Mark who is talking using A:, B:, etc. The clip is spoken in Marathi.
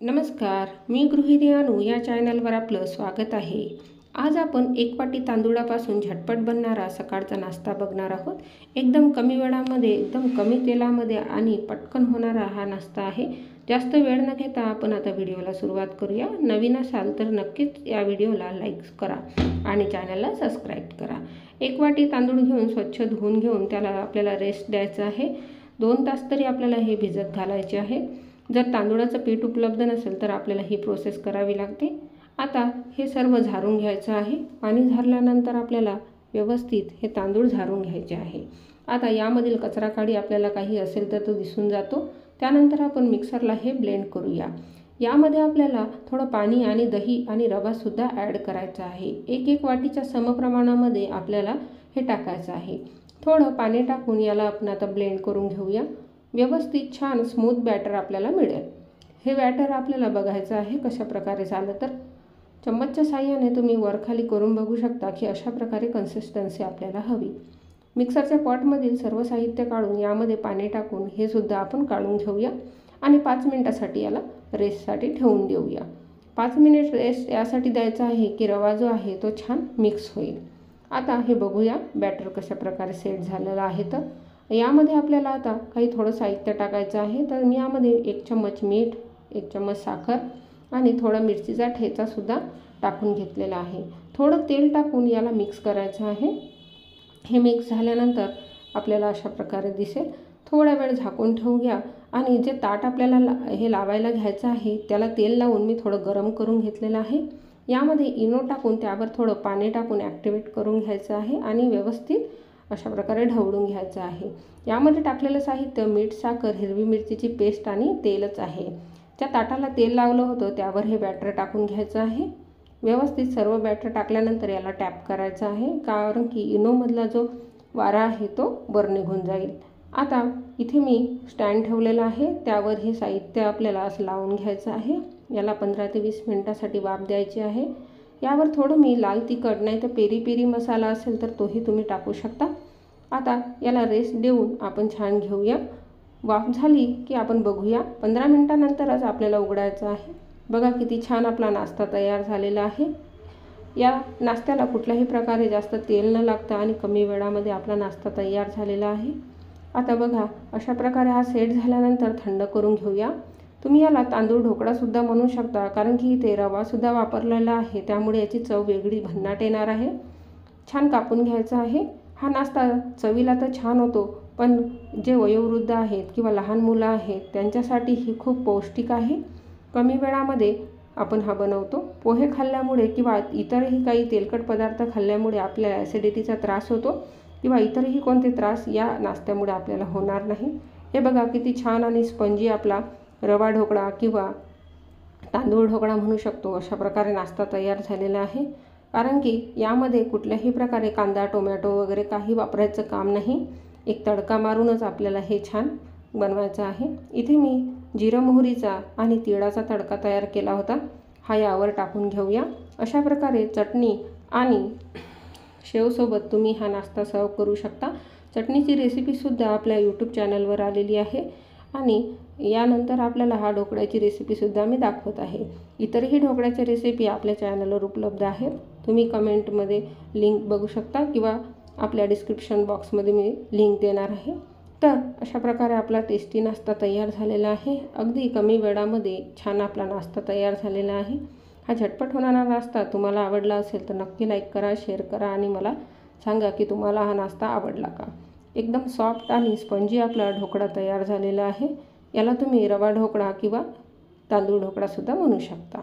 A: नमस्कार, मी गृहिणी अनु या चॅनलवर आपलं स्वागत आहे। आज आपण एक वाटी तांदूळापासून झटपट बनणारा सकाळचा नाश्ता बघणार आहोत। एकदम कमी वेळामध्ये, एकदम कमी तेलामध्ये आणि पटकन होणारा हा नाश्ता आहे। जास्त वेळ न घेता आपण आता व्हिडिओला सुरुवात करूया। नवीन असाल तर नक्कीच या व्हिडिओला लाईक करा आणि चॅनलला सबस्क्राईब करा। एक वाटी तांदूळ घेऊन स्वच्छ धुवून घेऊन त्याला आपल्याला रेस्ट द्यायचा आहे। 2 तास तरी आपल्याला हे भिजत घालायचे आहे। जर तांदूळाचं पीठ उपलब्ध नसेल तर आपल्याला ही प्रोसेस करावी लागते। आता हे सर्व झारून घ्यायचं आहे। पाणी झारल्यानंतर आपल्याला व्यवस्थित हे तांदूळ झारून घ्यायचे आहे। आता यामधील कचरा काडी आपल्याला काही असेल तर तो दिसून जातो। त्यानंतर आपण मिक्सरला हे ब्लेंड करूया। यामध्ये आपल्याला थोडं पाणी आणि दही आणि रवा सुद्धा ॲड करायचा आहे। एक वाटीच्या समप्रमाणामध्ये आपल्याला हे टाकायचं आहे। थोडं पाणी टाकून याला आपण आता ब्लेंड करून घेऊया। व्यवस्थित छान स्मूथ बॅटर आपल्याला मिळेल। हे बॅटर आपल्याला बघायचं आहे कशा प्रकारे झालं तर चम्मचच्या साहाय्याने तुम्ही वरखाली करून बघू शकता की अशा प्रकारे कन्सिस्टन्सी आपल्याला हवी। मिक्सरच्या पॉटमधील सर्व साहित्य काढून यामध्ये पाणी टाकून हे सुद्धा आपण काढून घेऊया आणि 5 मिनिटासाठी याला रेस्टसाठी ठेवून देऊया। 5 मिनिट रेस्ट यासाठी द्यायचा आहे की रवा जो आहे तो छान मिक्स होईल। आता हे बघूया बॅटर कशा प्रकारे सेट झालेलं आहे। तर यामध्ये आपल्याला आता काही थोडं साहित्य टाकायचं आहे। तर मी यामध्ये 1 चम्मच मीठ, 1 चम्मच साखर आणि थोडा मिरचीचा ठेचा सुद्धा टाकून घेतलेला आहे। थोडं तेल टाकून याला मिक्स करायचं आहे। हे मिक्स झाल्यानंतर आपल्याला अशा प्रकारे दिसेल। थोडा वेळ झाकून ठेवूया आणि जे ताट आपल्याला हे लावायला घ्यायचं आहे त्याला तेल लावून मी थोडं गरम करून घेतलेलं आहे। यामध्ये इनो टाकून त्यावर थोडं पाणी टाकून ॲक्टिवेट करून घ्यायचं आहे आणि व्यवस्थित अशा प्रकारे ढवळून घ्यायचं आहे। यामध्ये टाकलेलं साहित्य मीठ, साखर, हिरवी मिरचीची पेस्ट आणि तेलच आहे। ज्या ताटाला तेल लावलं होतं त्यावर हे बॅटर टाकून घ्यायचं आहे। व्यवस्थित सर्व बॅटर टाकल्यानंतर याला टॅप करायचं आहे, कारण की इनोमधला जो वारा आहे तो वर निघून जाईल। आता इथे मी स्टँड ठेवलेला आहे, त्यावर हे साहित्य आपल्याला असं लावून घ्यायचं आहे। याला 15 ते 20 मिनिटासाठी वाफ द्यायची आहे। यावर थोडं मी लाल तिखट नाही तर पेरी पेरी मसाला असेल तर तोही तुम्ही टाकू शकता। आता याला रेस्ट देऊन आपण छान घेऊया। वाफ झाली की आपण बघूया। 15 मिनिटानंतरच आपल्याला उघडायचं आहे। बघा किती छान आपला नाश्ता तयार झालेला आहे। या नाश्त्याला कुठल्याही प्रकारे जास्त तेल न लागता आणि कमी वेळामध्ये आपला नाश्ता तयार झालेला आहे। आता बघा अशा प्रकारे हा सेट झाल्यानंतर थंड करून घेऊया। तुम्ही याला तांदूळ ढोकळा सुद्धा म्हणू शकता, कारण की इथे रवा सुद्धा वापरलेला आहे, त्यामुळे याची चव वेगळी भन्नाट येणार आहे। छान कापून घ्यायचा आहे। हा नाश्ता चवीला तर छान होतो, पण जे वयोवृद्ध आहेत किंवा लहान मुलं आहेत त्यांच्यासाठी ही खूप पौष्टिक आहे। कमी वेळामध्ये आपण हा बनवतो। पोहे खाल्ल्यामुळे किंवा इतरही काही तेलकट पदार्थ खाल्ल्यामुळे आपल्याला ॲसिडिटीचा त्रास होतो किंवा इतरही कोणते त्रास या नाश्त्यामुळे आपल्याला होणार नाही। हे बघा किती छान आणि स्पंजी आपला रवा ढोकळा किंवा तांदूळ ढोकळा म्हणू शकतो अशा प्रकारे नाश्ता तयार झालेला आहे। कारण की यामध्ये कुठल्याही प्रकारे कांदा, टोमॅटो वगैरे काही वापरायचं काम नाही। एक तडका मारूनच आपल्याला हे छान बनवायचं आहे। इथे मी जिरं मोहरीचा आणि तिळाचा तडका तयार केला होता, हा यावर टाकून घेऊया। अशा प्रकारे चटणी आणि शेवसोबत तुम्ही हा नाश्ता सर्व करू शकता। चटणीची रेसिपीसुद्धा आपल्या यूट्यूब चॅनलवर आलेली आहे आणि यानंतर आपल्याला हा ढोकळ्याची रेसिपीसुद्धा मी दाखवत आहे। इतरही ढोकळ्याच्या रेसिपी आपल्या चॅनलवर उपलब्ध आहेत। तुम्ही कमेंटमध्ये लिंक बघू शकता किंवा आपल्या डिस्क्रिप्शन बॉक्समध्ये मी लिंक देणार आहे। तर अशा प्रकारे आपला टेस्टी नाश्ता तयार झालेला आहे। अगदी कमी वेळामध्ये छान आपला नाश्ता तयार झालेला आहे। हा झटपट होणारा नाश्ता तुम्हाला आवडला असेल तर नक्की लाईक करा, शेअर करा आणि मला सांगा की तुम्हाला हा नाश्ता आवडला का। एकदम सॉफ्ट आणि स्पंजी आपला ढोकळा तयार झालेला आहे। याला तुम्ही रवा ढोकळा किंवा तांदूळ ढोकळा सुद्धा म्हणू शकता।